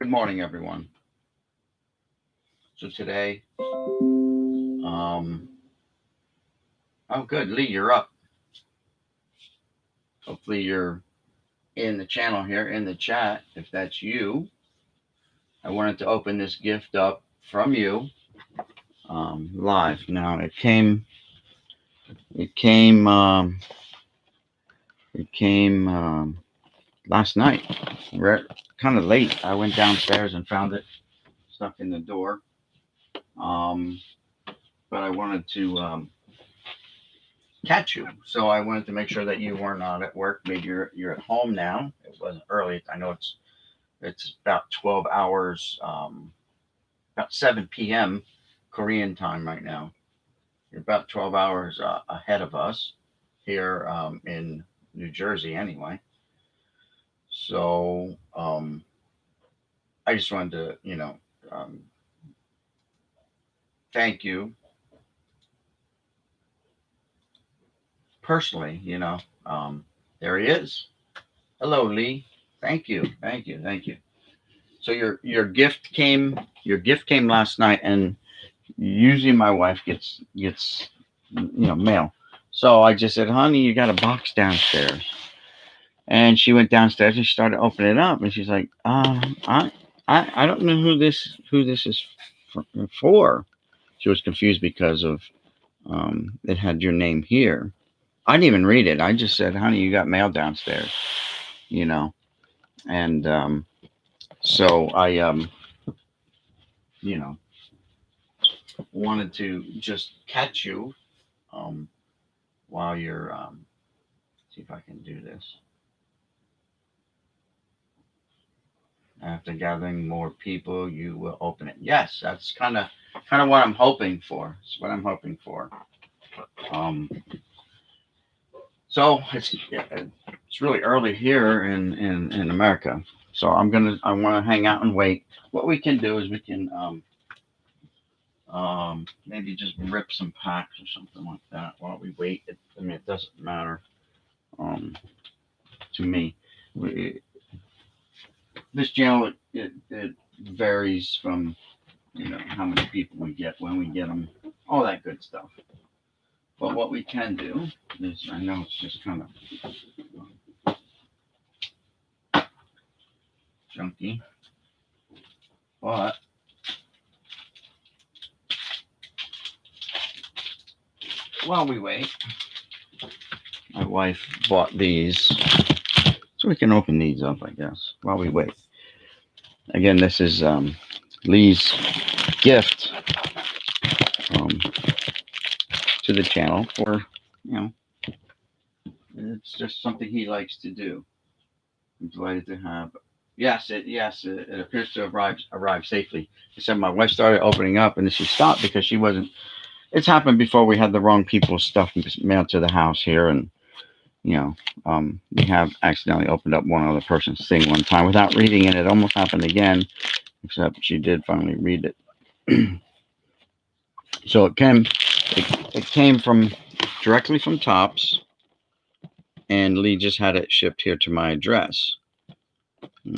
morning, everyone. So today, oh, good, Lee, you're up. Hopefully, you're in the channel here in the chat. If that's you, I wanted to open this gift up from you live. Now, it came last night. Kind of late. I went downstairs and found it stuck in the door. But I wanted to catch you, so I wanted to make sure that you were not at work. Maybe you're at home now. It wasn't early. I know it's about 12 hours, about 7 p.m. Korean time right now. You're about 12 hours ahead of us here in New Jersey, anyway. So I just wanted to, thank you personally. There he is. Hello, Lee. Thank you. So your gift came last night, and usually my wife gets mail. So I just said, honey, you got a box downstairs. And she went downstairs and she started opening it up, and she's like, I don't know who this is for. She was confused because of it had your name here. I didn't even read it. I just said, honey, you got mail downstairs, and so I wanted to just catch you while you're see if I can do this. After gathering more people, you will open it. Yes, that's kind of what I'm hoping for. It's what I'm hoping for. So it's really early here in America. So I want to hang out and wait. What we can do is we can maybe just rip some packs or something like that while we wait. It doesn't matter to me. This channel, it varies from how many people we get, when we get them, all that good stuff. But what we can do is, I know it's just kind of junky, but while we wait, my wife bought these, so we can open these up, I guess, while we wait. Again, this is Lee's gift to the channel for, it's just something he likes to do. I'm delighted to have. Yes, it appears to have arrived safely. He said my wife started opening up and then she stopped because she wasn't. It's happened before. We had the wrong people's stuff mailed to the house here, and we have accidentally opened up one other person's thing one time without reading it. It almost happened again, except she did finally read it. So it came from directly from Tops, and Lee just had it shipped here to my address.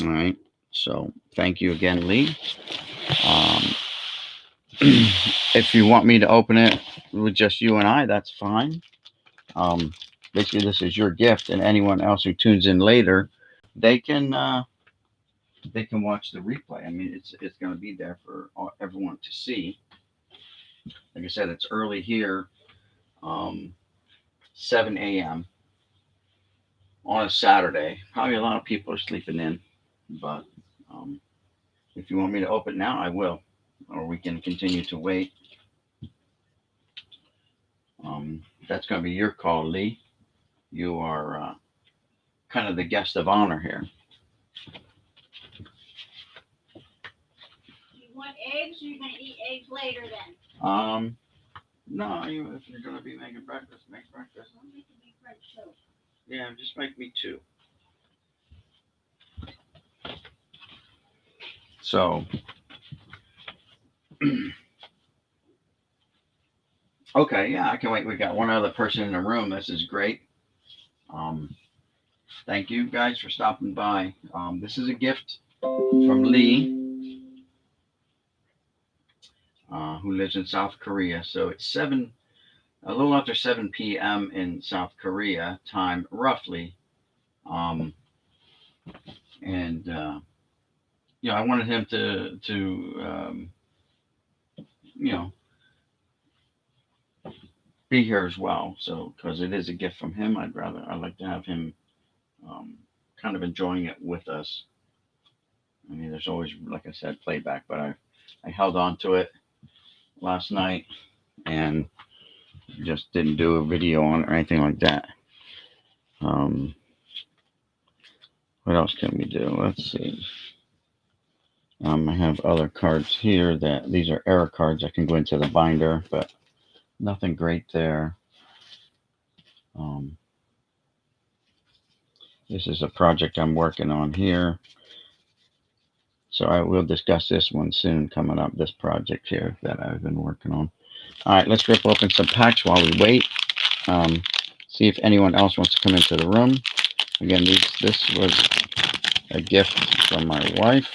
All right. So thank you again, Lee. If you want me to open it with just you and I, that's fine. Basically, this is your gift, and anyone else who tunes in later, they can watch the replay. I mean, it's going to be there for everyone to see. Like I said, it's early here, 7 a.m. on a Saturday. Probably a lot of people are sleeping in, but if you want me to open now, I will, or we can continue to wait. That's going to be your call, Lee. You are kind of the guest of honor here. You want eggs? Or you're going to eat eggs later then? No, if you're going to be making breakfast, make breakfast. I'm making me French toast. Yeah, just make me 2. So, okay, yeah, I can wait. We got one other person in the room. This is great. Thank you guys for stopping by. This is a gift from Lee who lives in South Korea. So it's a little after 7 p.m. in South Korea time, roughly. And I wanted him to be here as well. So because it is a gift from him, I'd like to have him kind of enjoying it with us. I mean, there's always, like I said, playback, but I held on to it last night and just didn't do a video on it or anything like that. What else can we do? Let's see. I have other cards here these are error cards that can go into the binder, but nothing great there. This is a project I'm working on here. So I will discuss this one soon coming up, this project here that I've been working on. All right, let's rip open some packs while we wait. See if anyone else wants to come into the room. Again, this was a gift from my wife.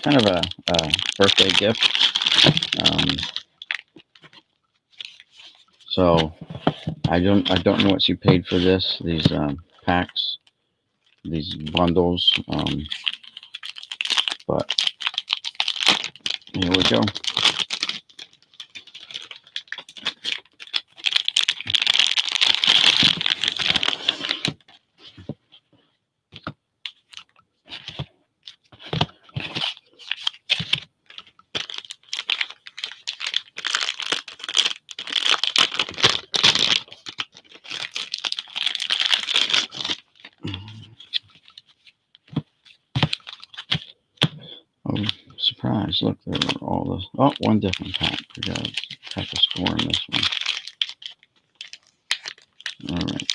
Kind of a birthday gift. So I don't know what she paid for these packs, these bundles. But here we go. Oh, surprise. Look, there are all those. Oh, one different pack. We got a pack of score in this one. All right.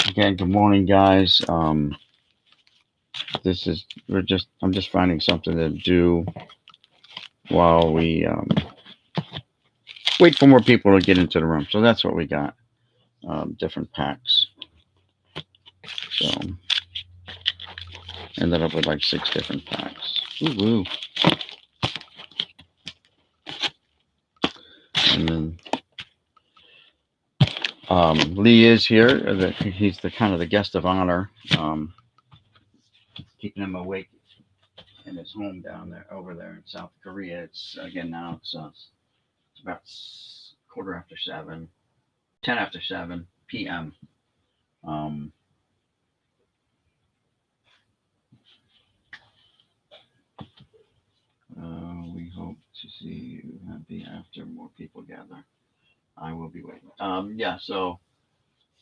Again, good morning, guys. I'm just finding something to do while we wait for more people to get into the room. So that's what we got. Different packs. So ended up with like 6 different packs. Ooh. And then Lee is here. He's the kind of the guest of honor, keeping him awake in his home over there in South Korea. It's now it's about 10 after 7 p.m. We hope to see you happy after more people gather. I will be waiting. So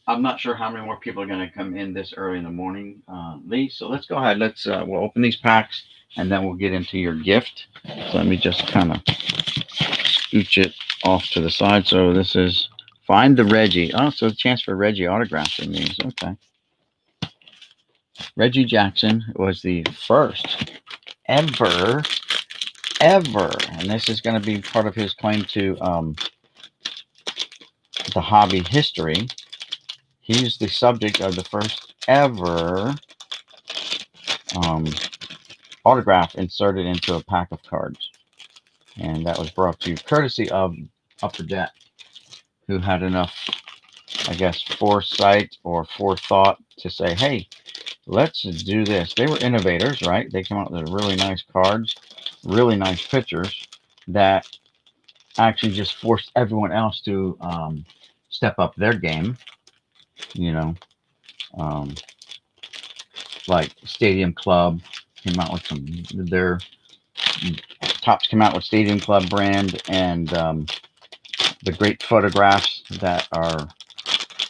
I'm not sure how many more people are going to come in this early in the morning, Lee. So let's go ahead. We'll open these packs and then we'll get into your gift. So let me just kind of scooch it off to the side. So this is Find the Reggie. Oh, so the chance for Reggie autograph in these. Okay. Reggie Jackson was the first ever, and this is going to be part of his claim to the hobby history. He's the subject of the first ever autograph inserted into a pack of cards. And that was brought to you courtesy of Upper Deck, who had enough, I guess, foresight or forethought to say, hey, let's do this. They were innovators, right? They came out with really nice cards, really nice pictures that actually just forced everyone else to step up their game. Like Stadium Club came out with their Tops came out with Stadium Club brand, and the great photographs that are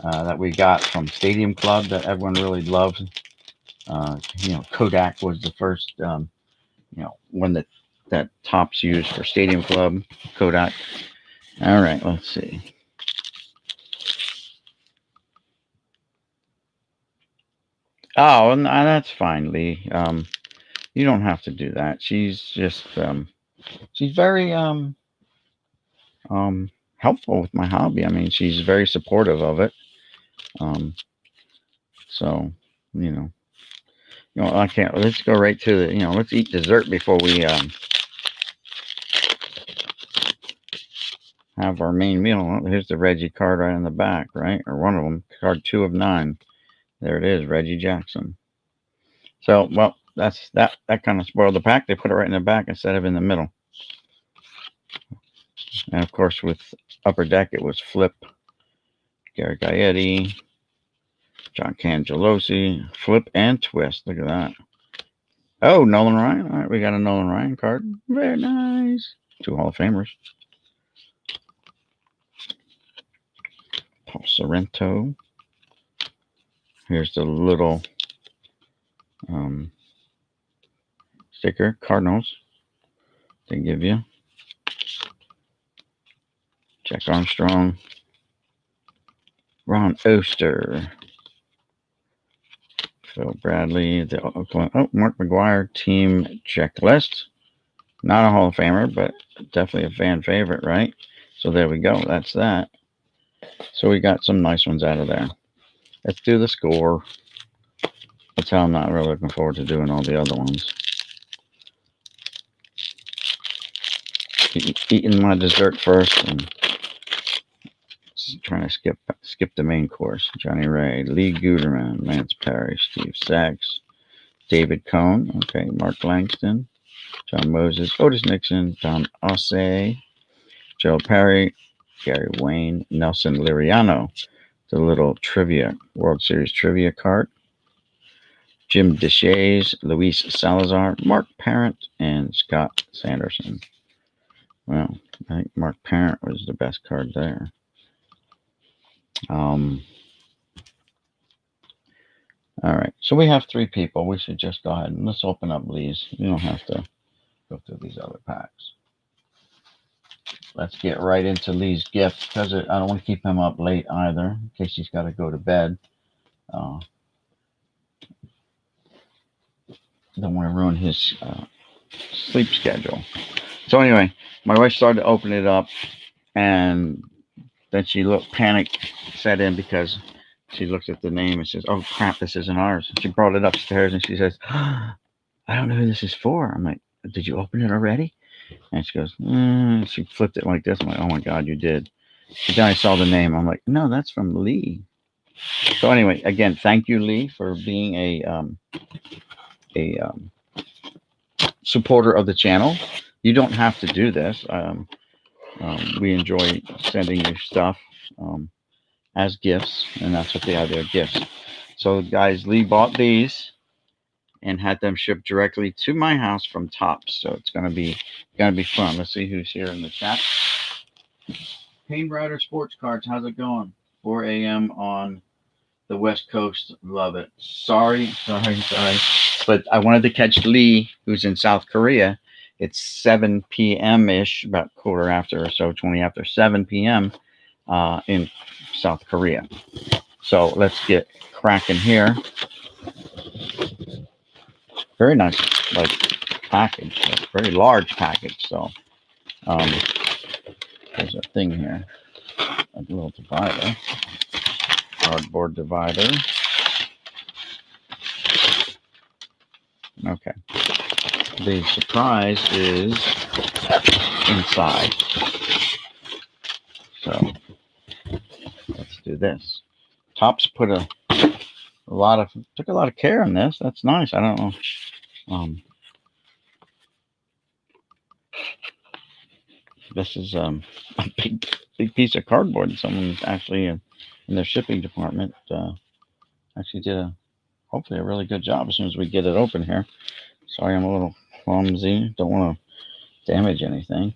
that we got from Stadium Club that everyone really loved. Kodak was the first one that Tops used for Stadium Club. Kodak. All right, let's see. Oh, no, that's fine, Lee. You don't have to do that. She's just she's very helpful with my hobby. I mean, she's very supportive of it. So, I can't. Let's go right to the. Let's eat dessert before we have our main meal. Well, here's the Reggie card right in the back, right? Or one of them. Card 2 of 9. There it is, Reggie Jackson. So, well, that kind of spoiled the pack. They put it right in the back instead of in the middle. And of course, with Upper Deck, it was Flip, Gary Gaetti, John Cangelosi, Flip and Twist. Look at that. Oh, Nolan Ryan. All right, we got a Nolan Ryan card. Very nice. 2 Hall of Famers. Paul Sorrento. Here's the little sticker. Cardinals. They give you. Jack Armstrong. Ron Oster. Phil Bradley. The Oakland. Oh, Mark McGuire team checklist. Not a Hall of Famer, but definitely a fan favorite, right? So there we go. That's that. So we got some nice ones out of there. Let's do the score. That's how I'm not really looking forward to doing all the other ones. Eating my dessert first and trying to skip the main course. Johnny Ray, Lee Guterman, Lance Perry, Steve Sachs, David Cohn, okay, Mark Langston, John Moses, Otis Nixon, Don Osse, Joe Perry, Gary Wayne, Nelson Liriano, the little trivia, World Series trivia card, Jim Deshays, Luis Salazar, Mark Parent, and Scott Sanderson. Well, I think Mark Parent was the best card there. All right, so we have 3 people. We should just go ahead and let's open up Lee's. You don't have to go through these other packs. Let's get right into Lee's gift because I don't want to keep him up late either in case he's got to go to bed. Don't want to ruin his sleep schedule. So anyway, my wife started to open it up, and then she panic set in because she looked at the name and says, "Oh crap, this isn't ours." She brought it upstairs and she says, "I don't know who this is for." I'm like, "Did you open it already?" And she goes, she flipped it like this. I'm like, "Oh my God, you did." But then I saw the name. I'm like, "No, that's from Lee." So anyway, again, thank you, Lee, for being a supporter of the channel. You don't have to do this. We enjoy sending you stuff as gifts, and that's what they are. They're gifts. So, guys, Lee bought these and had them shipped directly to my house from Topps. So it's gonna be fun. Let's see who's here in the chat. Pain Rider Sports Cards, how's it going? 4 a.m. on the West Coast. Love it. Sorry. But I wanted to catch Lee, who's in South Korea. It's 7 p.m.-ish, about quarter after or so, 20 after 7 p.m. In South Korea. So let's get cracking here. Very nice, package. Very large package. So there's a thing here. A little divider. Cardboard divider. Okay. The surprise is inside. So let's do this. Topps put took a lot of care in this. That's nice. I don't know. This is a big piece of cardboard. Someone actually in their shipping department actually did hopefully a really good job as soon as we get it open here. Sorry, I'm a little clumsy. Don't want to damage anything.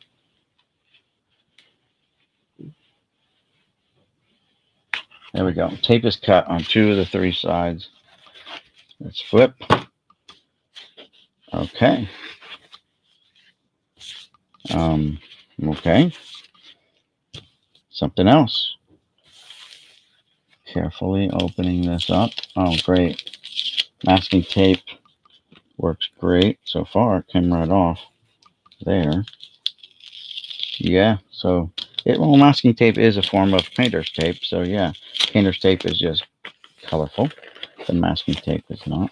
There we go. Tape is cut on 2 of the 3 sides. Let's flip. Okay. Okay. Something else. Carefully opening this up. Oh, great. Masking tape works great so far. It came right off there. Yeah, so masking tape is a form of painter's tape. So yeah, painter's tape is just colorful. The masking tape is not.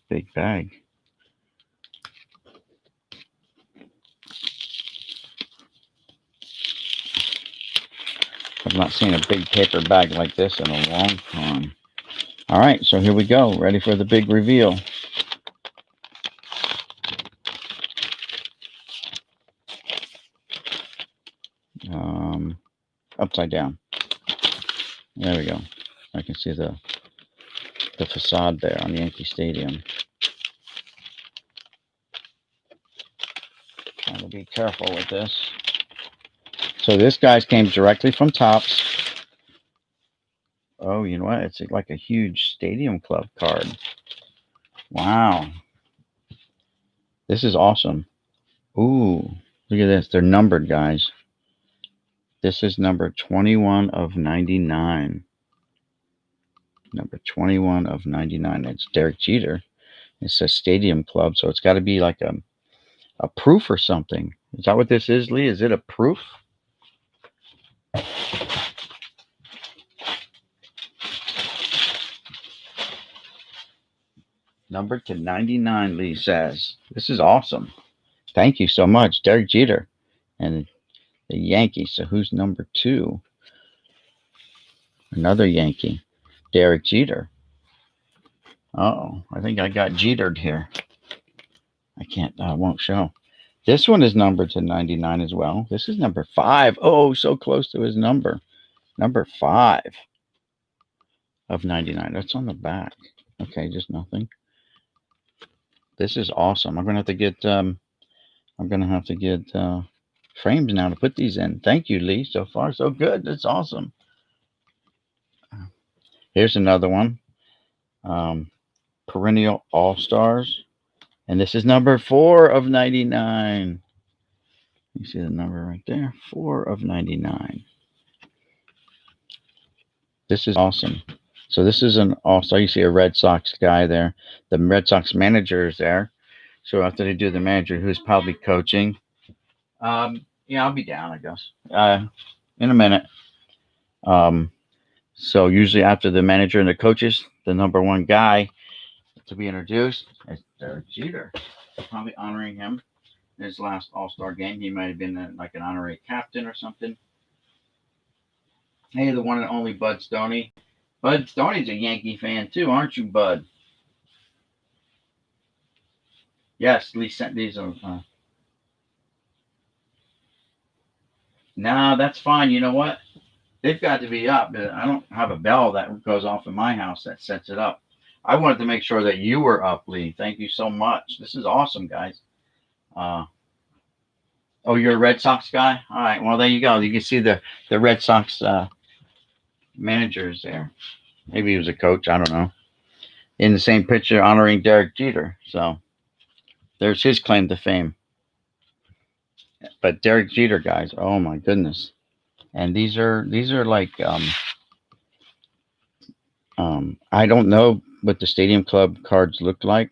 Big bag. I've not seen a big paper bag like this in a long time. All right, so here we go. Ready for the big reveal. Upside down. There we go. I can see the facade there on Yankee Stadium. Trying to be careful with this. So this guy's came directly from Topps. Oh, you know what? It's like a huge Stadium Club card. Wow. This is awesome. Ooh, look at this. They're numbered, guys. This is number 21 of 99. Number 21 of 99. It's Derek Jeter. It says Stadium Club, so it's got to be like a proof or something. Is that what this is, Lee? Is it a proof? Numbered to 99, Lee says. This is awesome. Thank you so much, Derek Jeter. And the Yankees. So who's number 2? Another Yankee. Derek Jeter. Uh-oh. I think I got Jetered here. I won't show. This one is numbered to 99 as well. This is number 5. Oh, so close to his number. Number 5 of 99. That's on the back. Okay, just nothing. This is awesome. I'm gonna have to get frames now to put these in. Thank you, Lee. So far, so good. That's awesome. Here's another one. Perennial All-Stars. And this is number 4 of 99. You see the number right there? 4 of 99. This is awesome. So this is an All-Star. You see a Red Sox guy there. The Red Sox manager is there. So after they do the manager, who's probably coaching. Yeah, I'll be down, I guess. In a minute. So usually after the manager and the coaches, the number 1 guy to be introduced is Derek Jeter. Probably honoring him in his last All-Star game. He might have been like an honorary captain or something. Hey, the one and only Bud Stoney. Bud Stoney's a Yankee fan too, aren't you, Bud? Yes, Lee sent these over. No, that's fine. You know what? They've got to be up. I don't have a bell that goes off in my house that sets it up. I wanted to make sure that you were up, Lee. Thank you so much. This is awesome, guys. Oh, you're a Red Sox guy? All right. Well, there you go. You can see the Red Sox managers there. Maybe he was a coach. I don't know. In the same picture, honoring Derek Jeter. So there's his claim to fame. But Derek Jeter, guys. Oh my goodness. And these are like I don't know what the Stadium Club cards look like.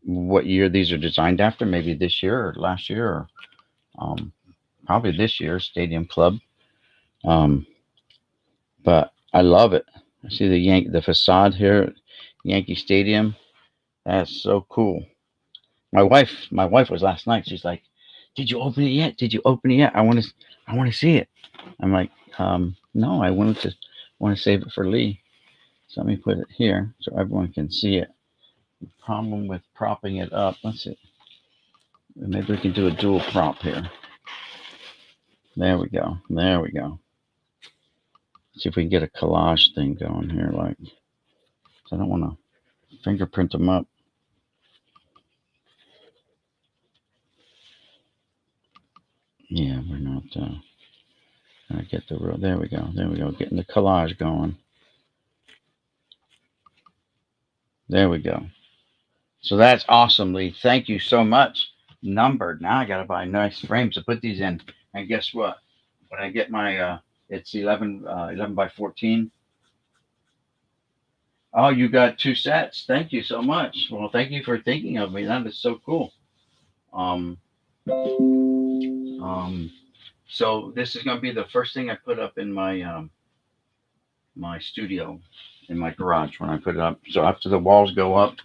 What year these are designed after? Maybe this year or last year, or probably this year, Stadium Club. But I love it. I see the facade here at Yankee Stadium. That's so cool. My wife was last night. She's like, "Did you open it yet? Did you open it yet? I want to see it." I'm like, "No, I want to save it for Lee." So let me put it here so everyone can see it. The problem with propping it up. Let's see. Maybe we can do a dual prop here. There we go. There we go. See if we can get a collage thing going here. Like, I don't want to fingerprint them up. Yeah, we're not gonna get the real. There we go. There we go. Getting the collage going. There we go. So that's awesome, Lee. Thank you so much. Numbered. Now I gotta buy nice frames to put these in. And guess what? When I get my it's 11 by 14. Oh, you got 2 sets. Thank you so much. Well, thank you for thinking of me. That is so cool. So this is going to be the first thing I put up in my my studio, in my garage when I put it up. So after the walls go up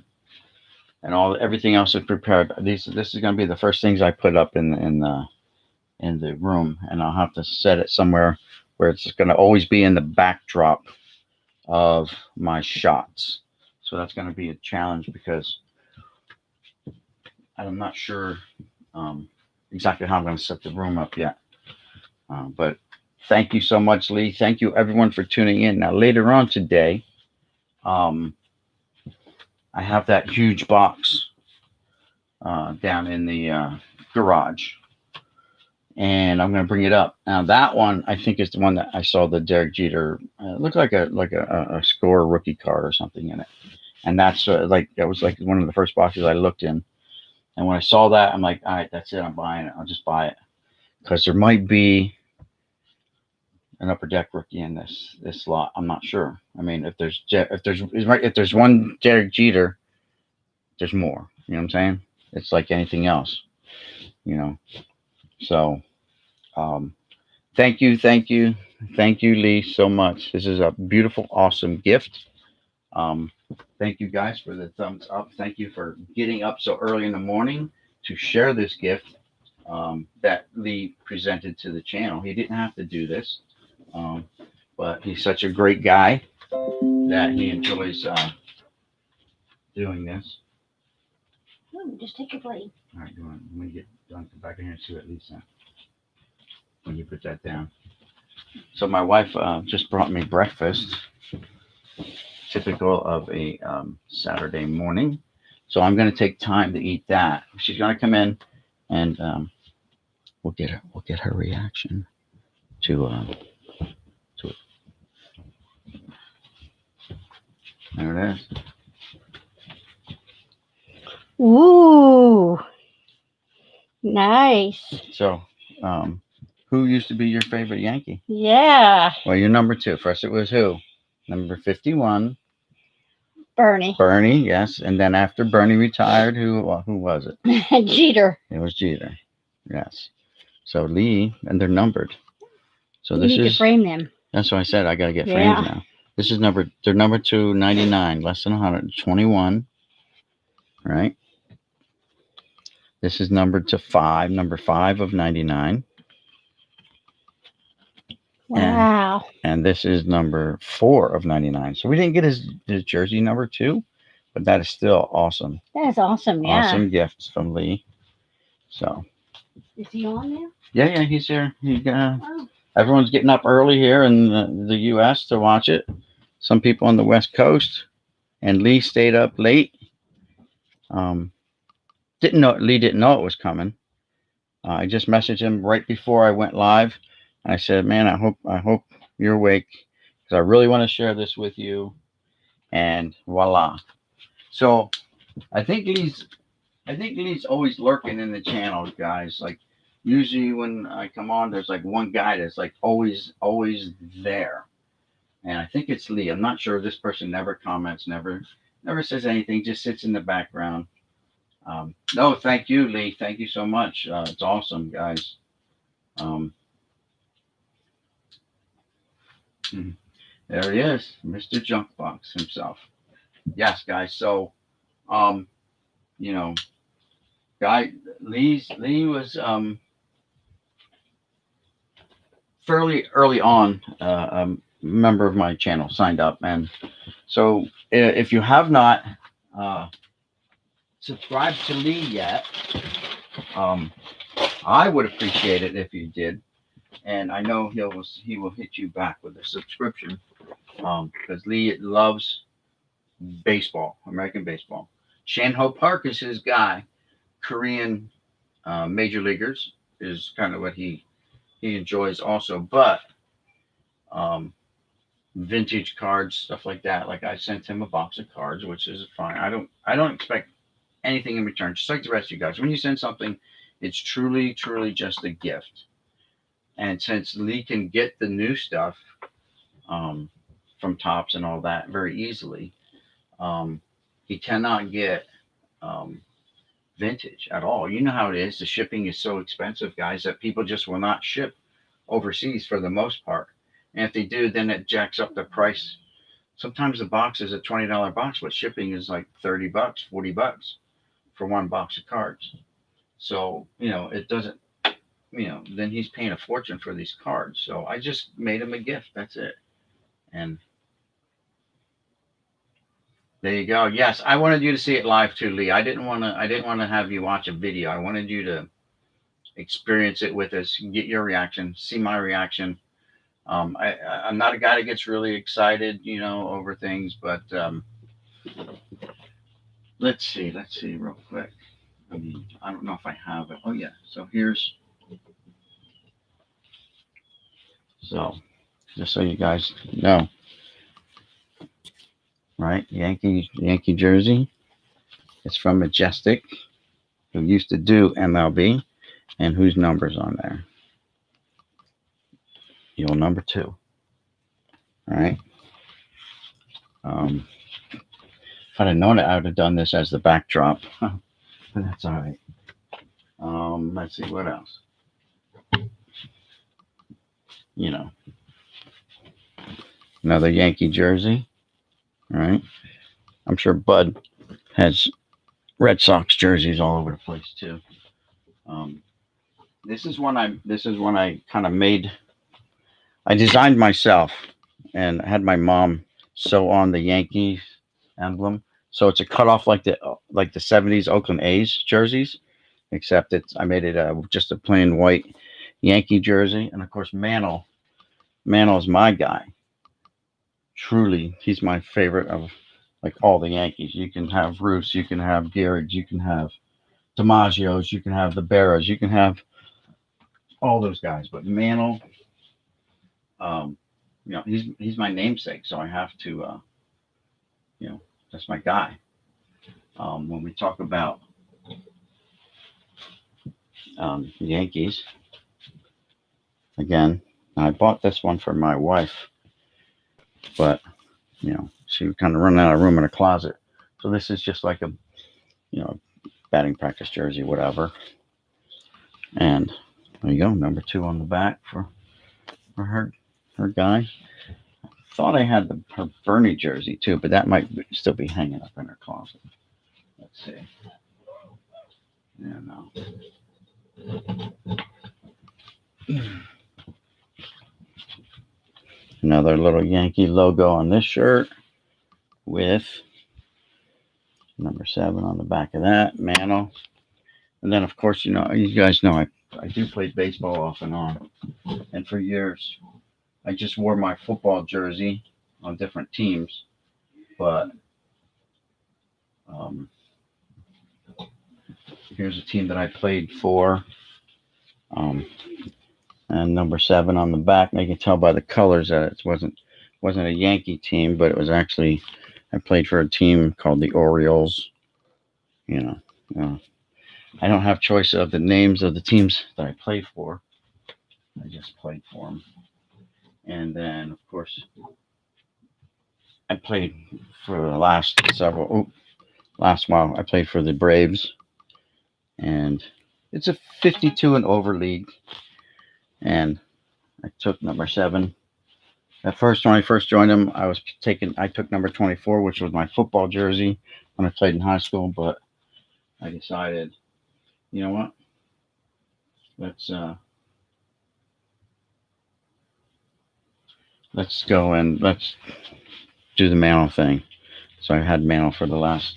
and everything else is prepared, this is going to be the first things I put up in the room, and I'll have to set it somewhere where it's going to always be in the backdrop of my shots. So that's going to be a challenge because I'm not sure exactly how I'm going to set the room up yet. But thank you so much, Lee. Thank you, everyone, for tuning in. Now, later on today, I have that huge box down in the garage, and I'm going to bring it up. Now, that one I think is the one that I saw the Derek Jeter. It looked like a score rookie card or something in it, and that's that was like one of the first boxes I looked in. And when I saw that, I'm like, all right, that's it. I'm buying it. I'll just buy it because there might be an upper deck rookie in this lot. I'm not sure. I mean, if there's one Derek Jeter, there's more. You know what I'm saying? It's like anything else, you know. So, thank you, Lee, so much. This is a beautiful, awesome gift. Thank you guys for the thumbs up. Thank you for getting up so early in the morning to share this gift that Lee presented to the channel. He didn't have to do this, but he's such a great guy that he enjoys doing this. Just take a plate. All right, when we get done, come back in here and see what Lee sent when you put that down. So my wife just brought me breakfast, typical of a Saturday morning. So I'm going to take time to eat that. She's going to come in, and we'll get her reaction to it. There it is. Ooh, nice. So, who used to be your favorite Yankee? Yeah, Well, you're number 2. First, it was who? Number 51. Bernie. Bernie, yes. And then after Bernie retired, who was it? Jeter. It was Jeter. Yes. So Lee, and they're numbered. So You this need is to frame them. That's what I said. I got to get frames now. This is they're number 299, less than 121. Right. This is numbered to 5, number 5 of 99. Wow. And this is number 4 of 99. So we didn't get his jersey number 2, but that is still awesome. That is awesome. Yeah. Awesome gifts from Lee. So. Is he on there? Yeah, he's here. Everyone's getting up early here in the U.S. to watch it. Some people on the West Coast, and Lee stayed up late. Lee didn't know it was coming. I just messaged him right before I went live. I said, "Man, I hope you're awake because I really want to share this with you." And voila! So I think Lee's always lurking in the channel, guys. Like usually when I come on, there's like one guy that's like always there, and I think it's Lee. I'm not sure. This person never comments, never says anything, just sits in the background. No, thank you, Lee. Thank you so much. It's awesome, guys. There he is, Mr. Junkbox himself. Yes, guys. So, Lee was fairly early on a member of my channel, signed up, and so if you have not subscribed to Lee yet, I would appreciate it if you did, and I know he will hit you back with a subscription because Lee loves baseball, American baseball. Shan-Ho Park is his guy. Korean major leaguers is kind of what he enjoys also, but vintage cards, stuff like that. Like I sent him a box of cards, which is fine. I don't expect anything in return. Just like the rest of you guys, when you send something, it's truly just a gift. And since Lee can get the new stuff from Topps and all that very easily, he cannot get vintage at all. You know how it is. The shipping is so expensive, guys, that people just will not ship overseas for the most part. And if they do, then it jacks up the price. Sometimes the box is a $20 box, but shipping is like $30, $40 for one box of cards. So, it doesn't, then he's paying a fortune for these cards. So I just made him a gift. That's it. And there you go. Yes, I wanted you to see it live too, Lee. I didn't want to have you watch a video. I wanted you to experience it with us, get your reaction, see my reaction. I'm not a guy that gets really excited, over things, but let's see real quick. I mean, I don't know if I have it. Oh yeah. So just so you guys know, right? Yankee jersey. It's from Majestic, who used to do MLB, and whose number's on there? Your number 2. All right. If I'd have known it, I would have done this as the backdrop, but that's all right. Let's see what else. Another Yankee jersey. All right. I'm sure Bud has Red Sox jerseys all over the place too. This is one I kind of made. I designed myself and had my mom sew on the Yankees emblem. So it's a cutoff like the 70s Oakland A's jerseys, except I made it just a plain white Yankee jersey. And of course, Mantle is my guy. Truly, he's my favorite of like all the Yankees. You can have Roos, you can have Geards, you can have DiMaggio's, you can have the Berras, you can have all those guys. But Mantle, he's my namesake, so I have to, that's my guy. When we talk about Yankees, again, I bought this one for my wife, but she was kind of running out of room in her closet. So this is just like a, batting practice jersey, whatever. And there you go, number 2 on the back for her guy. I thought I had her Bernie jersey too, but that might still be hanging up in her closet. Let's see. Yeah, no. Another little Yankee logo on this shirt with number 7 on the back of that, Mantle. And then, of course, you guys know I do play baseball off and on. And for years, I just wore my football jersey on different teams. But here's a team that I played for. And number 7 on the back. And you can tell by the colors that it wasn't a Yankee team, but it was actually, I played for a team called the Orioles. I don't have choice of the names of the teams that I played for. I just played for them. And then, of course, I played for the last while. I played for the Braves. And it's a 52 and over league. And I took number 7. At first, when I first joined them, I took number 24, which was my football jersey when I played in high school. But I decided, you know what? Let's go and let's do the Mantle thing. So I had Mantle for the last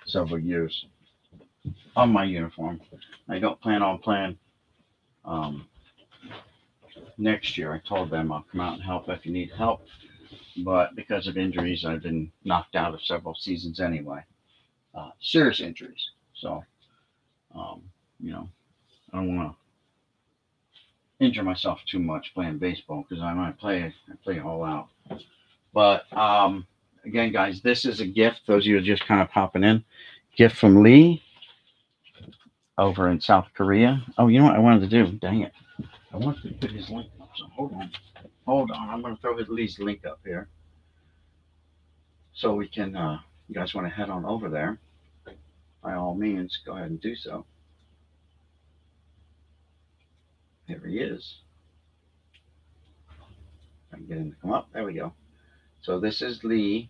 several years on my uniform. I don't plan on playing next year. I told them I'll come out and help if you need help. But because of injuries, I've been knocked out of several seasons anyway. Serious injuries. So, I don't want to injure myself too much playing baseball because I play all out. But again, guys, this is a gift. Those of you who are just kind of popping in, gift from Lee over in South Korea. Oh, you know what I wanted to do? Dang it. I wanted to put his link up. So hold on. I'm going to throw Lee's link up here. So we can, you guys want to head on over there. by all means, go ahead and do so. There he is. If I can get him to come up. There we go. So this is Lee.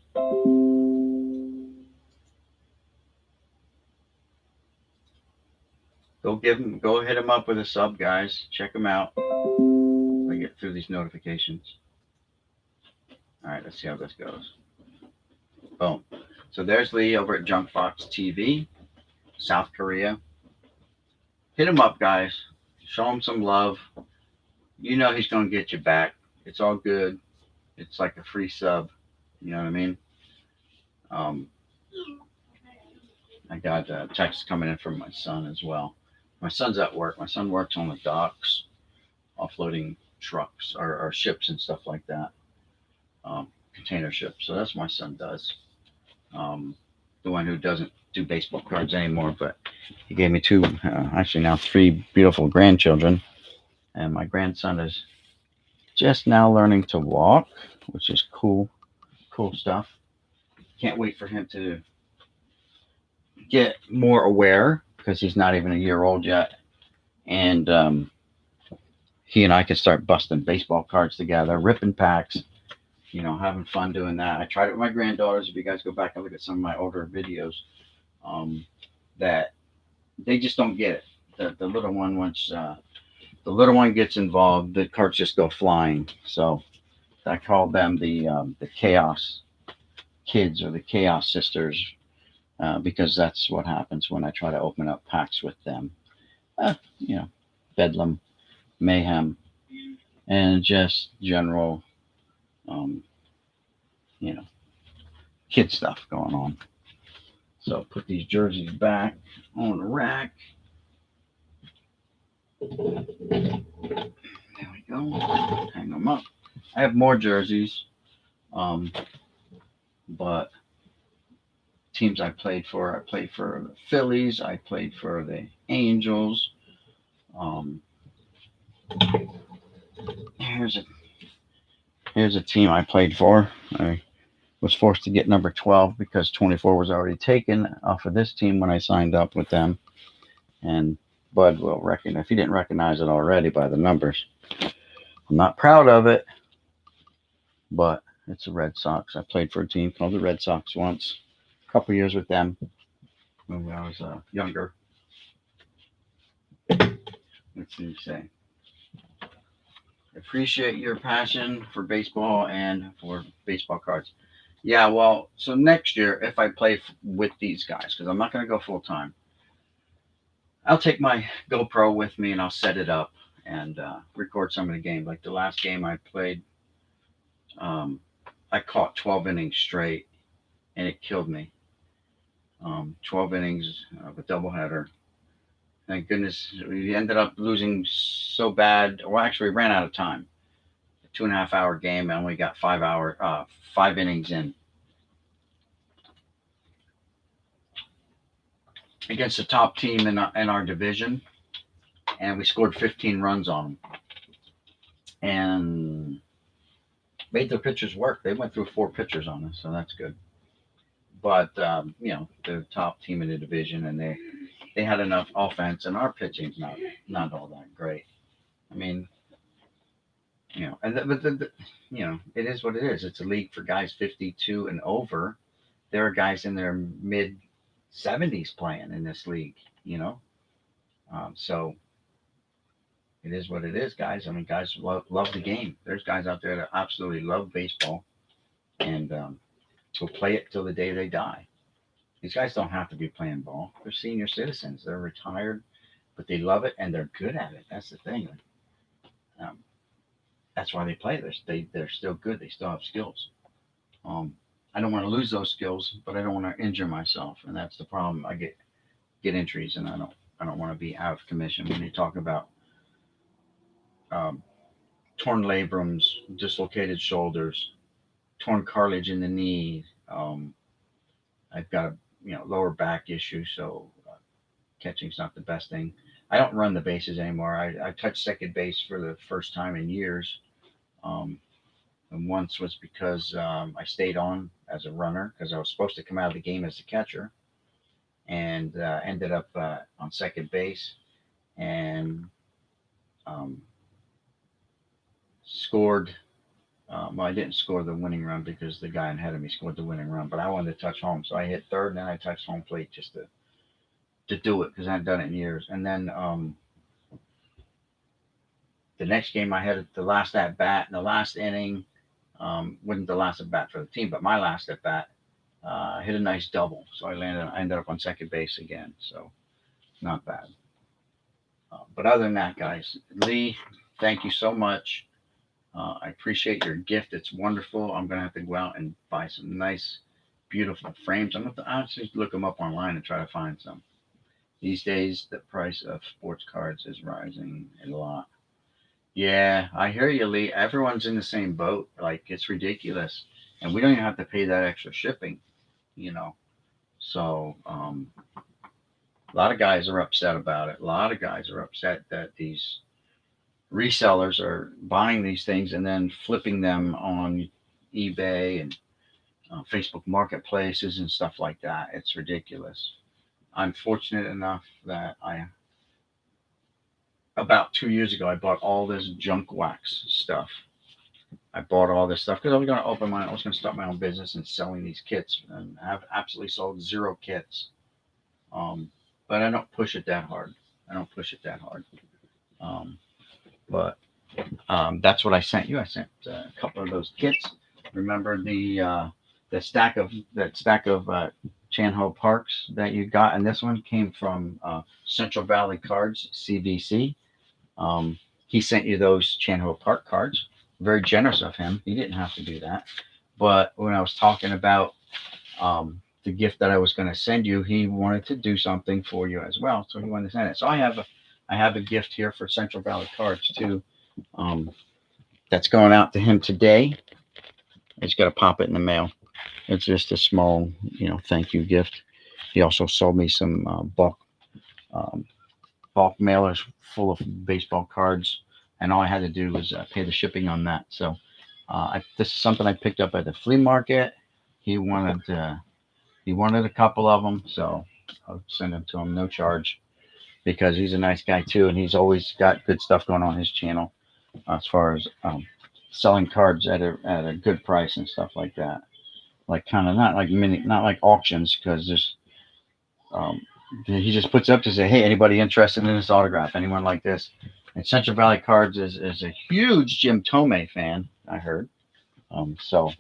Go hit him up with a sub, guys. Check him out. If I get through these notifications. All right, let's see how this goes. Boom. So there's Lee over at Junkbox TV, South Korea. Hit him up, guys. Show him some love. You know he's going to get you back. It's all good. It's like a free sub. You know what I mean? I got a text coming in from my son as well. My son's at work. My son works on the docks, offloading trucks or ships and stuff like that. Container ships. So that's what my son does. The one who doesn't do baseball cards anymore, but he gave me actually now 3 beautiful grandchildren. And my grandson is just now learning to walk, which is cool stuff. Can't wait for him to get more aware because he's not even a year old yet. And he and I can start busting baseball cards together, ripping packs, having fun doing that. I tried it with my granddaughters. If you guys go back and look at some of my older videos, that they just don't get it. The little one, once the little one gets involved, the cards just go flying. So I call them the chaos kids or the chaos sisters, because that's what happens when I try to open up packs with them. Bedlam, mayhem, and just general, kid stuff going on. So put these jerseys back on the rack. There we go. Hang them up. I have more jerseys, but teams I played for the Phillies. I played for the Angels. Here's a team I played for. I was forced to get number 12 because 24 was already taken off of this team when I signed up with them. And Bud will recognize, if he didn't recognize it already by the numbers. I'm not proud of it, but it's the Red Sox. I played for a team called the Red Sox once, a couple years with them when I was younger. Let's see, say. Appreciate your passion for baseball and for baseball cards. Yeah, well, so next year, if I play with these guys, because I'm not going to go full time, I'll take my GoPro with me and I'll set it up and record some of the game. Like the last game I played, I caught 12 innings straight and it killed me. 12 innings of a doubleheader. Thank goodness we ended up losing so bad. Well, actually, we ran out of time. A 2.5 hour game. I only got 5 innings in. Against the top team in our division, and we scored 15 runs on them, and made their pitchers work. They went through 4 pitchers on us, so that's good. But they're the top team in the division, and they had enough offense, and our pitching's not all that great. I mean, and it is what it is. It's a league for guys 52 and over. There are guys in their mid 70s playing in this league, so it is what it is, guys. I mean, guys love the game. There's guys out there that absolutely love baseball and will play it till the day they die. These guys don't have to be playing ball. They're senior citizens. They're retired, but they love it and they're good at it. That's the thing. That's why they play. They're still good. They still have skills. I don't want to lose those skills, but I don't want to injure myself, and that's the problem. I get injuries, and I don't want to be out of commission. When you talk about torn labrums, dislocated shoulders, torn cartilage in the knee, I've got a lower back issue, so catching's not the best thing. I don't run the bases anymore. I touched second base for the first time in years. And once was because I stayed on as a runner because I was supposed to come out of the game as a catcher. and ended up on second base and scored. Well, I didn't score the winning run because the guy ahead of me scored the winning run, but I wanted to touch home, so I hit third and then I touched home plate just to do it because I hadn't done it in years. And then the next game I had the last at bat in the last inning. Wasn't the last at bat for the team, but my last at bat. Hit a nice double, so I ended up on second base again. So not bad. But other than that, guys, Lee, thank you so much. I appreciate your gift. It's wonderful. I'm gonna have to go out and buy some nice, beautiful frames. I'll just look them up online and try to find some. These days, the price of sports cards is rising a lot. Yeah, I hear you, Lee. Everyone's in the same boat. Like it's ridiculous, and we don't even have to pay that extra shipping, you know. So a lot of guys are upset about it. A lot of guys are upset that these resellers are buying these things and then flipping them on eBay and Facebook marketplaces and stuff like that. It's ridiculous. I'm fortunate enough that about 2 years ago, I bought all this junk wax stuff. I bought all this stuff because I was going to I was going to start my own business and selling these kits, and I've absolutely sold 0 kits. But I don't push it that hard. But that's what I sent you. I sent a couple of those kits. Remember the stack of Chanho Parks that you got, and this one came from Central Valley Cards, CVC. He sent you those Chanho Park cards. Very generous of him. He didn't have to do that. But when I was talking about the gift that I was going to send you, he wanted to do something for you as well. So he wanted to send it. So I have a gift here for Central Valley Cards too. That's going out to him today. I just got to pop it in the mail. It's just a small, thank you gift. He also sold me some bulk mailers full of baseball cards, and all I had to do was pay the shipping on that. So this is something I picked up at the flea market. He wanted a couple of them, so I'll send them to him, no charge, because he's a nice guy too, and he's always got good stuff going on his channel as far as selling cards at a good price and stuff like that. Like kind of not like auctions, because there's he just puts up to say, hey, anybody interested in this autograph? Anyone like this? And Central Valley Cards is a huge Jim Tomei fan, I heard. So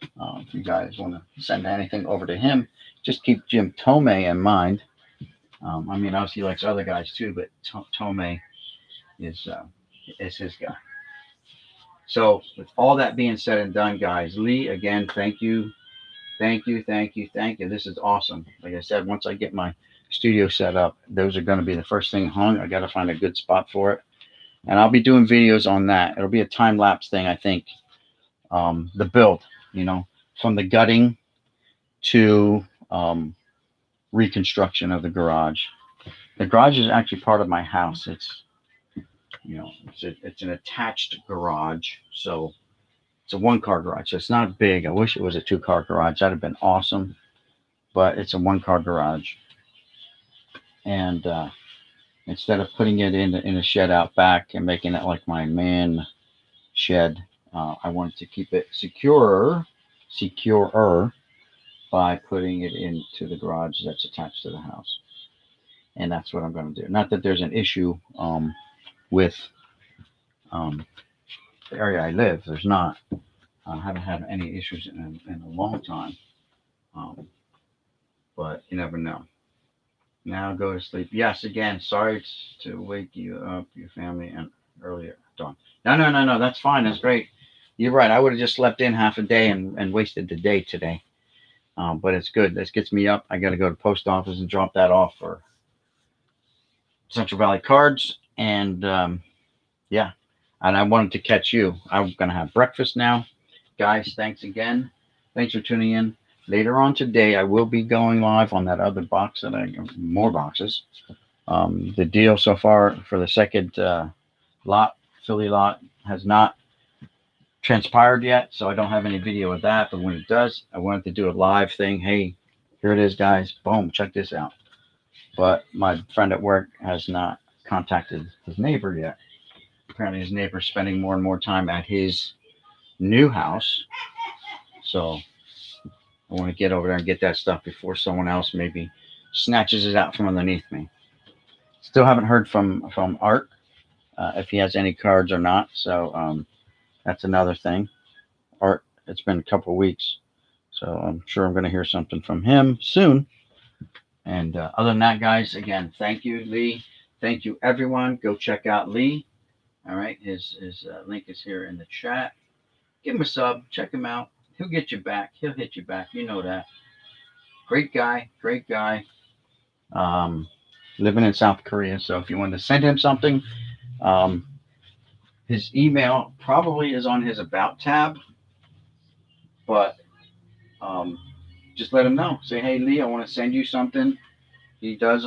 if you guys want to send anything over to him, just keep Jim Tomei in mind. Obviously he likes other guys too, but Tomei is his guy. So with all that being said and done, guys, Lee, again, thank you. This is awesome. Like I said, once I get my studio set up, those are going to be the first thing hung. I got to find a good spot for it, and I'll be doing videos on that. It'll be a time-lapse thing, I think. The build, from the gutting to reconstruction of the garage. The garage is actually part of my house. It's an attached garage, so it's a 1-car garage. So it's not big. I wish it was a 2-car garage. That'd have been awesome, but it's a 1-car garage. And instead of putting it in a shed out back and making it like my man shed, I wanted to keep it securer by putting it into the garage that's attached to the house. And that's what I'm going to do. Not that there's an issue with the area I live. There's not. I haven't had any issues in a long time. But you never know. Now go to sleep. Yes, again, sorry to wake you up, your family, and earlier. Dawn. No. That's fine. That's great. You're right. I would have just slept in half a day and wasted the day today. But it's good. This gets me up. I got to go to the post office and drop that off for Central Valley Cards. And yeah. And I wanted to catch you. I'm going to have breakfast now. Guys, thanks again. Thanks for tuning in. Later on today, I will be going live on that other box more boxes. The deal so far for the second Philly lot, has not transpired yet, so I don't have any video of that. But when it does, I wanted to do a live thing. Hey, here it is, guys. Boom, check this out. But my friend at work has not contacted his neighbor yet. Apparently, his neighbor's spending more and more time at his new house. So I want to get over there and get that stuff before someone else maybe snatches it out from underneath me. Still haven't heard from Art if he has any cards or not. So that's another thing. Art, it's been a couple of weeks, so I'm sure I'm going to hear something from him soon. And other than that, guys, again, thank you, Lee. Thank you, everyone. Go check out Lee. All right, his link is here in the chat. Give him a sub. Check him out. He'll get you back. He'll hit you back. You know that. Great guy. Great guy. Living in South Korea. So if you want to send him something, his email probably is on his About tab. But just let him know. Say, hey, Lee, I want to send you something. He does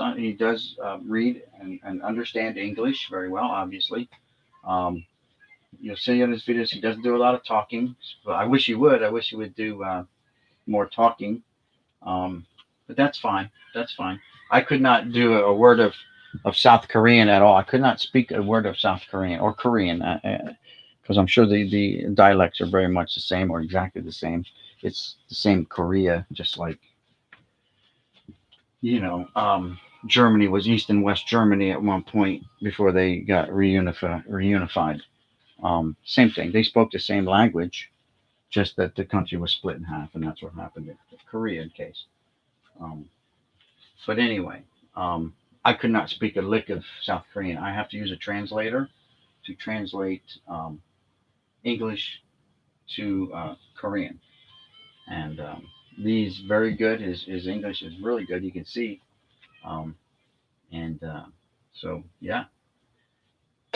read and understand English very well, obviously. You'll see on his videos he doesn't do a lot of talking. But I wish he would. I wish he would do more talking. But that's fine. That's fine. I could not do a word of South Korean at all. I could not speak a word of South Korean or Korean because I'm sure the dialects are very much the same or exactly the same. It's the same Korea, just like, Germany was East and West Germany at one point before they got reunified. Same thing. They spoke the same language, just that the country was split in half, and that's what happened in Korea in case. But anyway, I could not speak a lick of South Korean. I have to use a translator to translate English to Korean. And Lee's very good. His English is really good. You can see. So, yeah.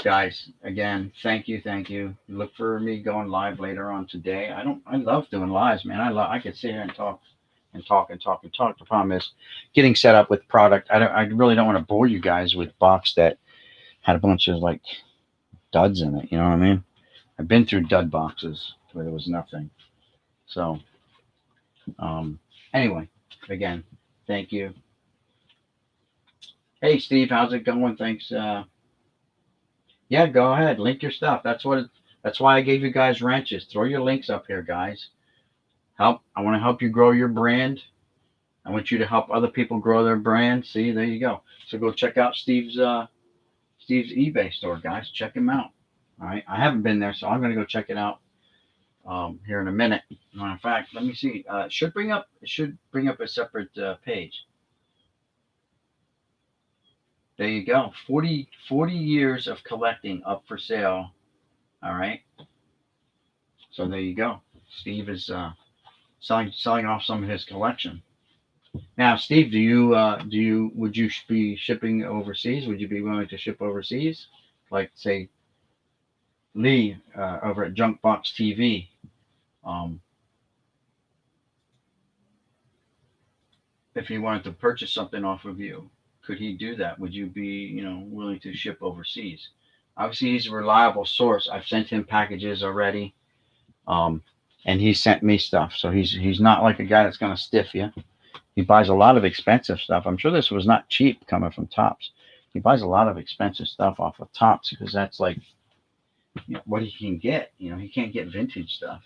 Guys, again, thank you. Look for me going live later on today. I love doing lives, man. I could sit here and talk. The problem is getting set up with product. I really don't want to bore you guys with box that had a bunch of like duds in it. You know what I mean? I've been through dud boxes where there was nothing. So, anyway, again, thank you. Hey, Steve, how's it going? Thanks. Yeah, go ahead. Link your stuff. That's why I gave you guys wrenches. Throw your links up here, guys. I want to help you grow your brand. I want you to help other people grow their brand. See, there you go. So go check out Steve's eBay store, guys. Check him out. All right. I haven't been there, so I'm going to go check it out here in a minute. Matter of fact, let me see. It should bring up a separate page. There you go. 40 years of collecting up for sale. All right. So there you go. Steve is selling off some of his collection. Now, Steve, would you be shipping overseas? Would you be willing to ship overseas? Like, say, Lee over at Junkbox TV. If he wanted to purchase something off of you, could he do that? Would you be, willing to ship overseas? Obviously, he's a reliable source. I've sent him packages already, and he sent me stuff. So he's not like a guy that's going to stiff you. He buys a lot of expensive stuff. I'm sure this was not cheap coming from Tops. He buys a lot of expensive stuff off of Tops because that's like what he can get. He can't get vintage stuff.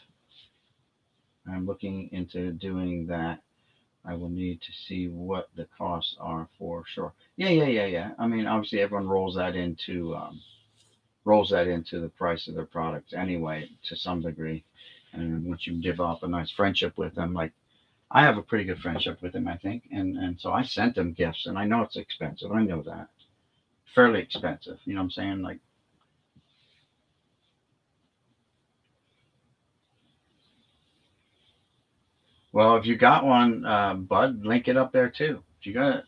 I'm looking into doing that. I will need to see what the costs are for sure. Yeah. I mean, obviously, everyone rolls that into the price of their products anyway, to some degree. And once you develop a nice friendship with them, like I have a pretty good friendship with him, I think, and so I sent him gifts, and I know it's expensive. I know that, fairly expensive. You know what I'm saying? Like, well, if you got one, Bud, link it up there too. If you got it,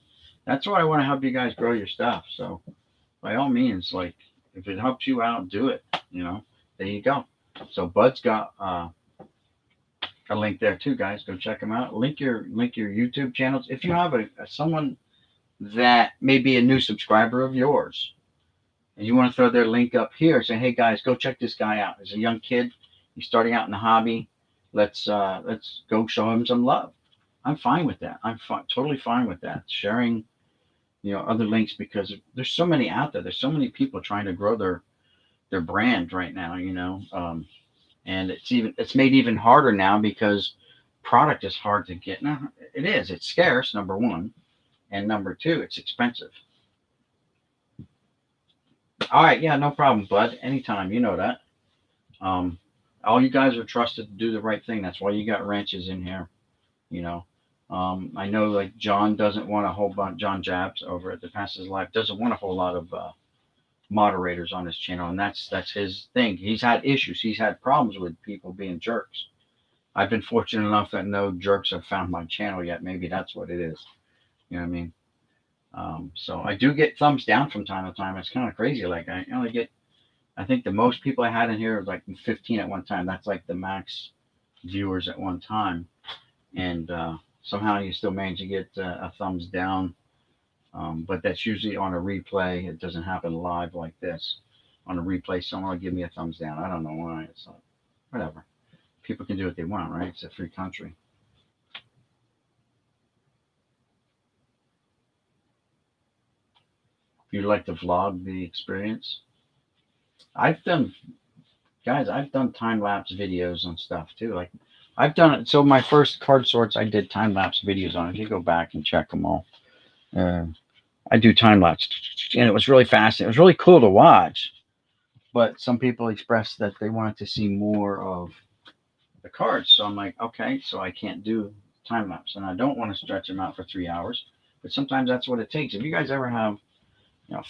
that's why I want to help you guys grow your stuff. So, by all means, like if it helps you out, do it. There you go. So Bud's got a link there too, guys. Go check him out. Link your YouTube channels. If you have someone that may be a new subscriber of yours, and you want to throw their link up here, say, hey guys, go check this guy out. He's a young kid. He's starting out in the hobby. Let's go show him some love. I'm fine with that. I'm totally fine with that. Sharing, other links, because there's so many out there. There's so many people trying to grow their brand right now. And it's made even harder now because product is hard to get. No, it is. It's scarce. Number one, and number two, it's expensive. All right, yeah, no problem, bud. Anytime, you know that. Um, all you guys are trusted to do the right thing. That's why you got wrenches in here. You know, I know like John doesn't want a whole bunch. John Jabs over at the Pastor's Life doesn't want a whole lot of moderators on his channel, and that's his thing. He's had issues. He's had problems with people being jerks. I've been fortunate enough that no jerks have found my channel yet. Maybe that's what it is. You know what I mean? So I do get thumbs down from time to time. It's kind of crazy. Like I only get, I think the most people I had in here was like 15 at one time. That's like the max viewers at one time. And somehow you still manage to get a thumbs down. But that's usually on a replay. It doesn't happen live like this. On a replay, someone will give me a thumbs down. I don't know why. It's like, whatever. People can do what they want, right? It's a free country. You'd like to vlog the experience? I've done time lapse videos on stuff too. Like I've done it. So my first card sorts, I did time lapse videos on. If you go back and check them all, I do time lapse, and it was really fast. It was really cool to watch. But some people expressed that they wanted to see more of the cards. So I'm like, okay, so I can't do time lapse, and I don't want to stretch them out for 3 hours. But sometimes that's what it takes. If you guys ever have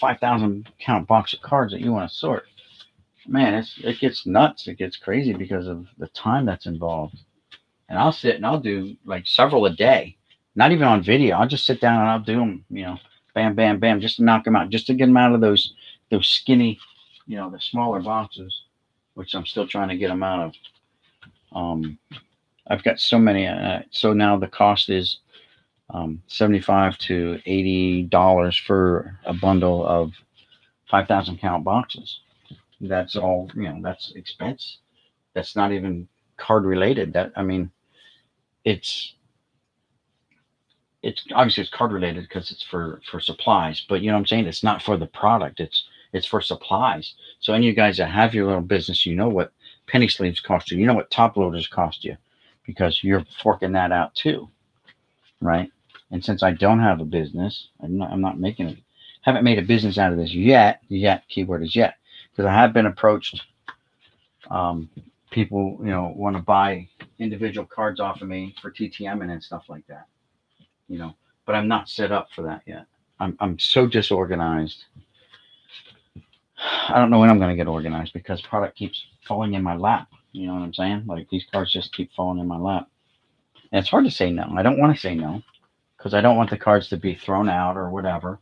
5,000 count box of cards that you want to sort, man, it gets nuts. It gets crazy because of the time that's involved. And I'll sit and I'll do like several a day, not even on video. I'll just sit down and I'll do them, bam, bam, bam, just to knock them out, just to get them out of those skinny, the smaller boxes, which I'm still trying to get them out of. I've got so many. So now the cost is $75 to $80 for a bundle of 5,000 count boxes. That's all, that's expense. That's not even card related. It's obviously it's card related because it's for supplies, but you know what I'm saying? It's not for the product. It's for supplies. So any of you guys that have your little business, you know what penny sleeves cost you. You know what top loaders cost you because you're forking that out too, right? And since I don't have a business, I'm not making it. Haven't made a business out of this yet. Keyword is yet, because I have been approached. People, want to buy individual cards off of me for TTM and stuff like that. But I'm not set up for that yet. I'm so disorganized. I don't know when I'm going to get organized because product keeps falling in my lap. You know what I'm saying? Like these cards just keep falling in my lap. And it's hard to say no. I don't want to say no because I don't want the cards to be thrown out or whatever,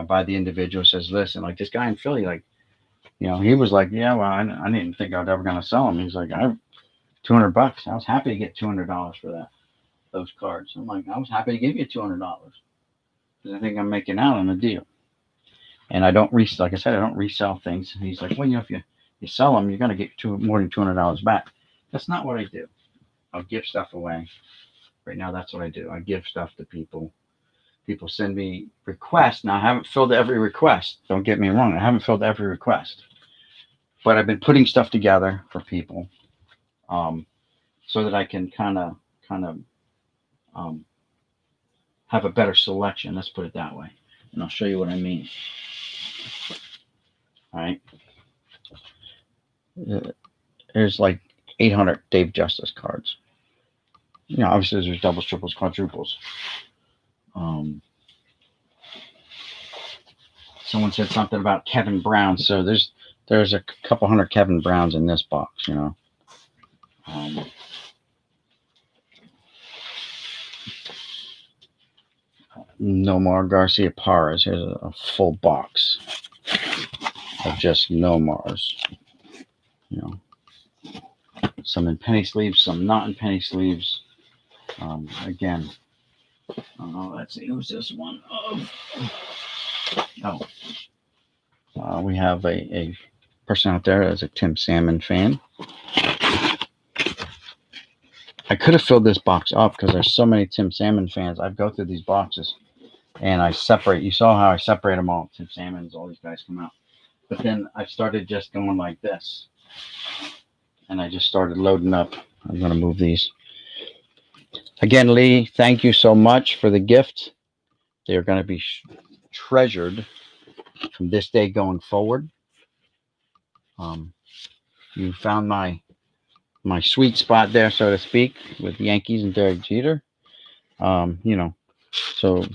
by the individual who says, listen, like this guy in Philly, like, he was like, yeah, well, I didn't think I was ever going to sell them. He's like, I have $200. I was happy to get $200 for those cards. I'm like, I was happy to give you $200 because I think I'm making out on the deal. And I don't like I said, I don't resell things. And he's like, well, if you sell them, you're going to get more than $200 back. That's not what I do. I'll give stuff away. Right now, that's what I do. I give stuff to people. People send me requests. Now, I haven't filled every request. Don't get me wrong. I haven't filled every request. But I've been putting stuff together for people so that I can kind of have a better selection. Let's put it that way. And I'll show you what I mean. All right. There's like 800 Dave Justice cards. Obviously there's doubles, triples, quadruples. Someone said something about Kevin Brown. So there's a couple hundred Kevin Browns in this box, Nomar Garcia Parras. Here's a full box of just Nomars. Some in penny sleeves, some not in penny sleeves. Again, let's see, who's this one? We have a person out there that's a Tim Salmon fan. I could have filled this box up because there's so many Tim Salmon fans. I go through these boxes and I separate. You saw how I separate them all. Tim Salmons, all these guys come out. But then I started just going like this. And I just started loading up. I'm going to move these. Again, Lee, thank you so much for the gift. They are going to be treasured from this day going forward. You found my sweet spot there, so to speak, with Yankees and Derek Jeter. So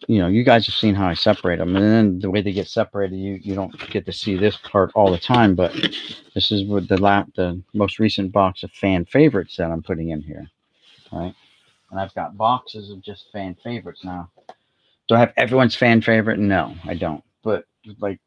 you guys have seen how I separate them, and then the way they get separated, you don't get to see this part all the time. But this is what the most recent box of fan favorites that I'm putting in here, right? And I've got boxes of just fan favorites now. Do I have everyone's fan favorite? No, I don't. But like,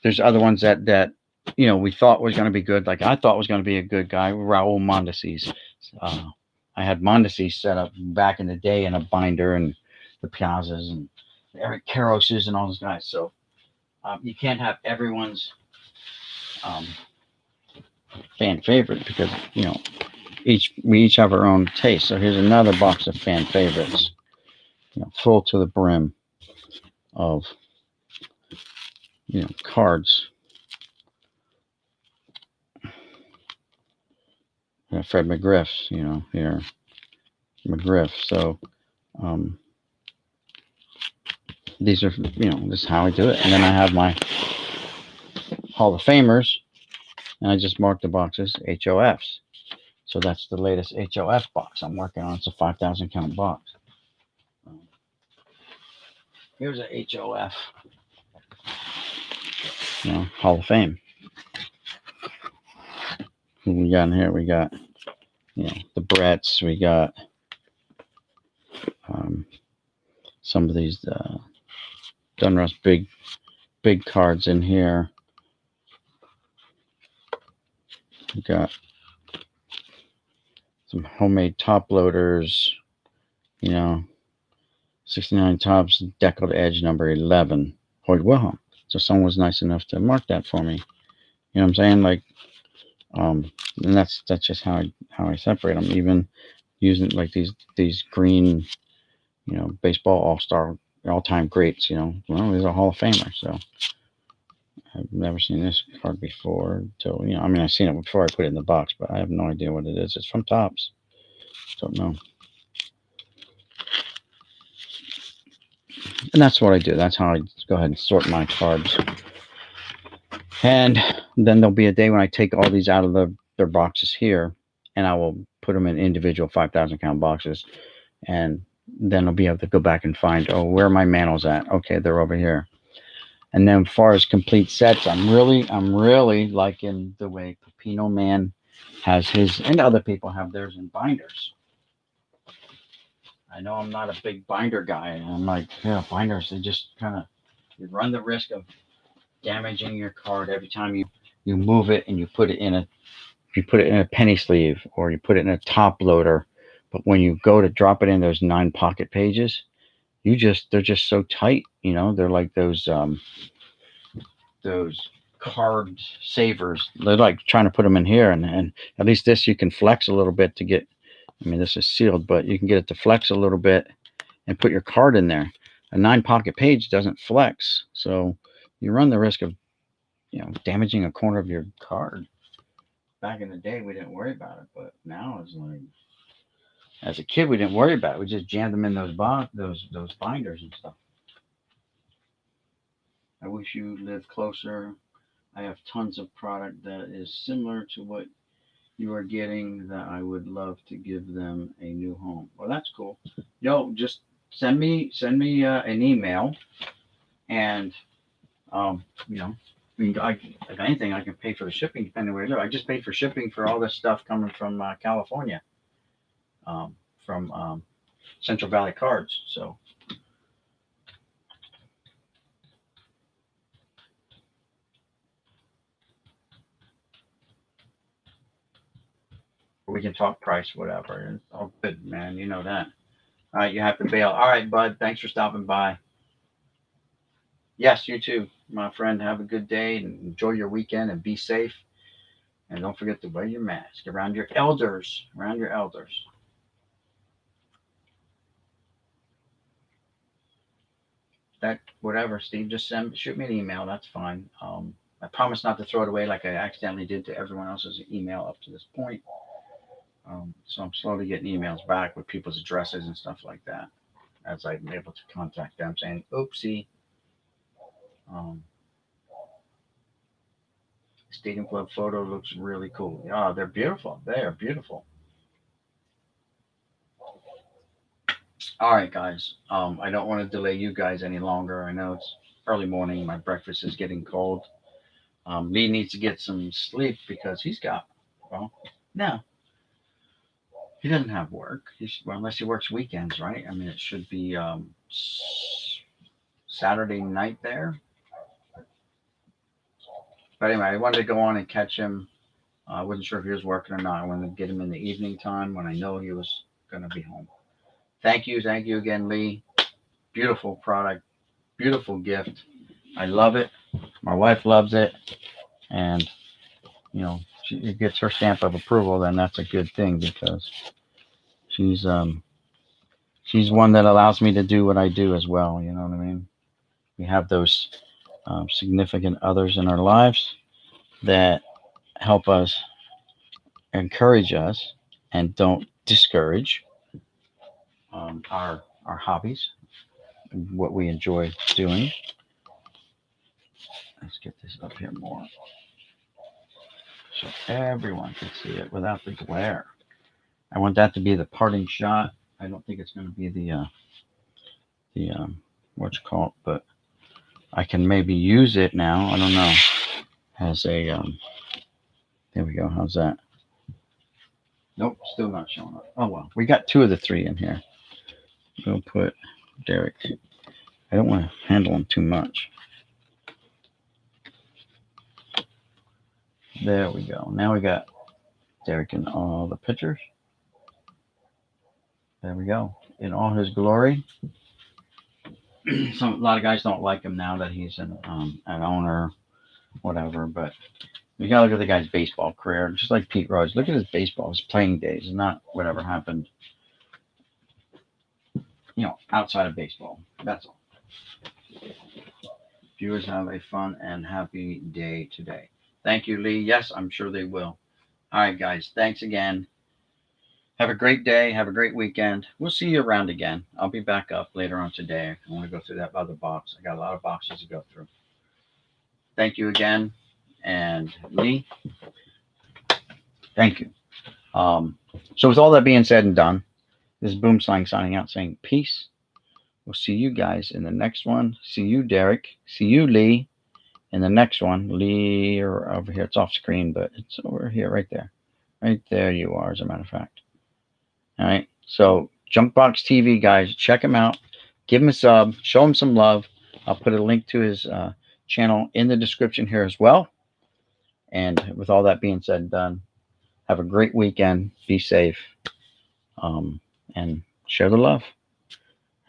there's other ones that we thought was going to be good. Like I thought was going to be a good guy, Raul Mondesi's. I had Mondesi set up back in the day in a binder, and the Piazzas and Eric Karos's and all those guys. So you can't have everyone's fan favorite because we each have our own taste. So here's another box of fan favorites, full to the brim of cards. Fred McGriff's, here McGriff. So these are this is how I do it. And then I have my Hall of Famers, and I just marked the boxes HOFs. So that's the latest HOF box I'm working on. It's a 5,000 count box. Here's a HOF, Hall of Fame. Who we got in here? We got, the Bretts. We got some of these Dunruss big cards in here. We got some homemade top loaders, 69 tops, deckled edge number 11. Hoyt Wilhelm. So someone was nice enough to mark that for me. You know what I'm saying? Like, and that's just how I separate them. Even using like these green, baseball all-star, all-time greats. These are Hall of Famers. So I've never seen this card before. So I've seen it before I put it in the box, but I have no idea what it is. It's from Topps. Don't know. And that's what I do. That's how I go ahead and sort my cards. And then there'll be a day when I take all these out of their boxes here, and I will put them in individual 5,000 count boxes. And then I'll be able to go back and find, where are my Mantles at? Okay, they're over here. And then as far as complete sets, I'm really liking the way Pepino Man has his, and other people have theirs in binders. I know I'm not a big binder guy. And I'm like, binders, they just kind of, you run the risk of damaging your card every time you move it and you put it in a penny sleeve or you put it in a top loader. But when you go to drop it in those 9 pocket pages, they're just so tight. They're like those card savers. They're like trying to put them in here, and at least this you can flex a little bit to get. This is sealed, but you can get it to flex a little bit and put your card in there. A 9 pocket page doesn't flex, so you run the risk of damaging a corner of your card. Back in the day, we didn't worry about it, but now it's like, as a kid, we didn't worry about it. We just jammed them in those binders and stuff. I wish you lived closer. I have tons of product that is similar to what you are getting that I would love to give them a new home. Well, that's cool. Just send me an email, and if anything, I can pay for the shipping depending where you live. I just paid for shipping for all this stuff coming from California, from Central Valley Cards. So we can talk price, whatever. It's all good, man. You know that. All right, you have to bail. All right, bud. Thanks for stopping by. Yes, you too, my friend. Have a good day and enjoy your weekend and be safe. And don't forget to wear your mask around your elders. Around your elders. That whatever, Steve, just shoot me an email. That's fine. I promise not to throw it away like I accidentally did to everyone else's email up to this point. So I'm slowly getting emails back with people's addresses and stuff like that as I'm able to contact them saying, oopsie. Stadium Club photo looks really cool. Oh, they're beautiful. They are beautiful. All right, guys. I don't want to delay you guys any longer. I know it's early morning. My breakfast is getting cold. Lee needs to get some sleep because he's got, well, no, he doesn't have work. Well, unless he works weekends, right? I mean, it should be Saturday night there. But anyway, I wanted to go on and catch him. I wasn't sure if he was working or not. I wanted to get him in the evening time when I know he was going to be home. Thank you again, Lee. Beautiful product, beautiful gift. I love it. My wife loves it, and she gets her stamp of approval. Then that's a good thing because she's one that allows me to do what I do as well. You know what I mean? We have those significant others in our lives that help us, encourage us, and don't discourage our hobbies, what we enjoy doing. Let's get this up here more so everyone can see it without the glare. I want that to be the parting shot. I don't think it's going to be the what you call it, but I can maybe use it now. I don't know. As a there we go. How's that? Nope, still not showing up. Oh well, we got 2 of the 3 in here. We'll put Derek. I don't want to handle him too much. There we go. Now we got Derek in all the pictures. There we go. In all his glory. A lot of guys don't like him now that he's an owner, whatever. But you gotta look at the guy's baseball career, just like Pete Rose. Look at his baseball, his playing days, not whatever happened, outside of baseball. That's all. Viewers have a fun and happy day today. Thank you, Lee. Yes, I'm sure they will. All right, guys. Thanks again. Have a great day. Have a great weekend. We'll see you around again. I'll be back up later on today. I want to go through that other box. I got a lot of boxes to go through. Thank you again. And Lee, thank you. So with all that being said and done, this is Boomslang signing out saying peace. We'll see you guys in the next one. See you, Derek. See you, Lee, in the next one. Lee, or over here. It's off screen, but it's over here, right there. Right there you are, as a matter of fact. All right. So Junkbox TV, guys, check him out. Give him a sub. Show him some love. I'll put a link to his channel in the description here as well. And with all that being said and done, have a great weekend. Be safe. And share the love.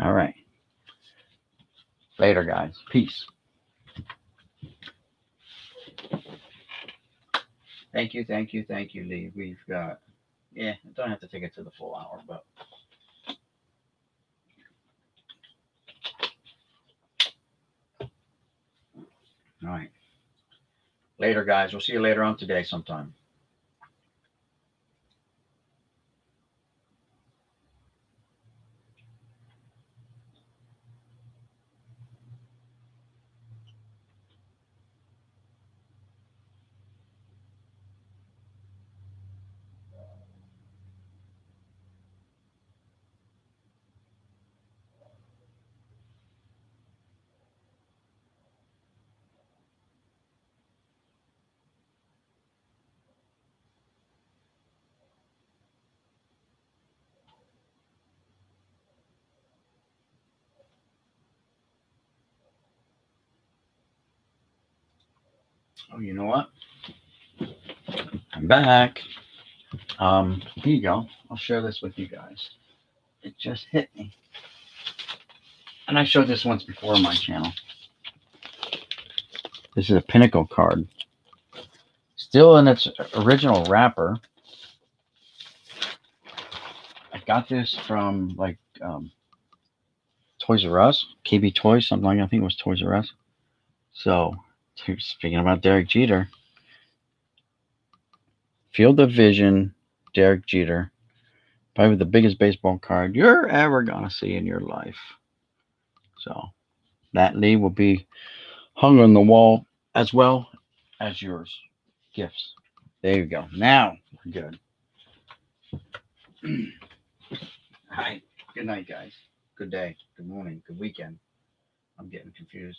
All right. Later, guys. Peace. Thank you, Lee. We've got, I don't have to take it to the full hour, but. All right. Later, guys. We'll see you later on today sometime. Oh, you know what? I'm back. Here you go. I'll share this with you guys. It just hit me. And I showed this once before on my channel. This is a Pinnacle card. Still in its original wrapper. I got this from like Toys R Us, KB Toys, something like that. I think it was Toys R Us. So, speaking about Derek Jeter, Field of Vision, Derek Jeter, probably the biggest baseball card you're ever gonna see in your life. So, that Lee will be hung on the wall as well as yours. Gifts. There you go. Now we're good. All right. Good night, guys. Good day. Good morning. Good weekend. I'm getting confused.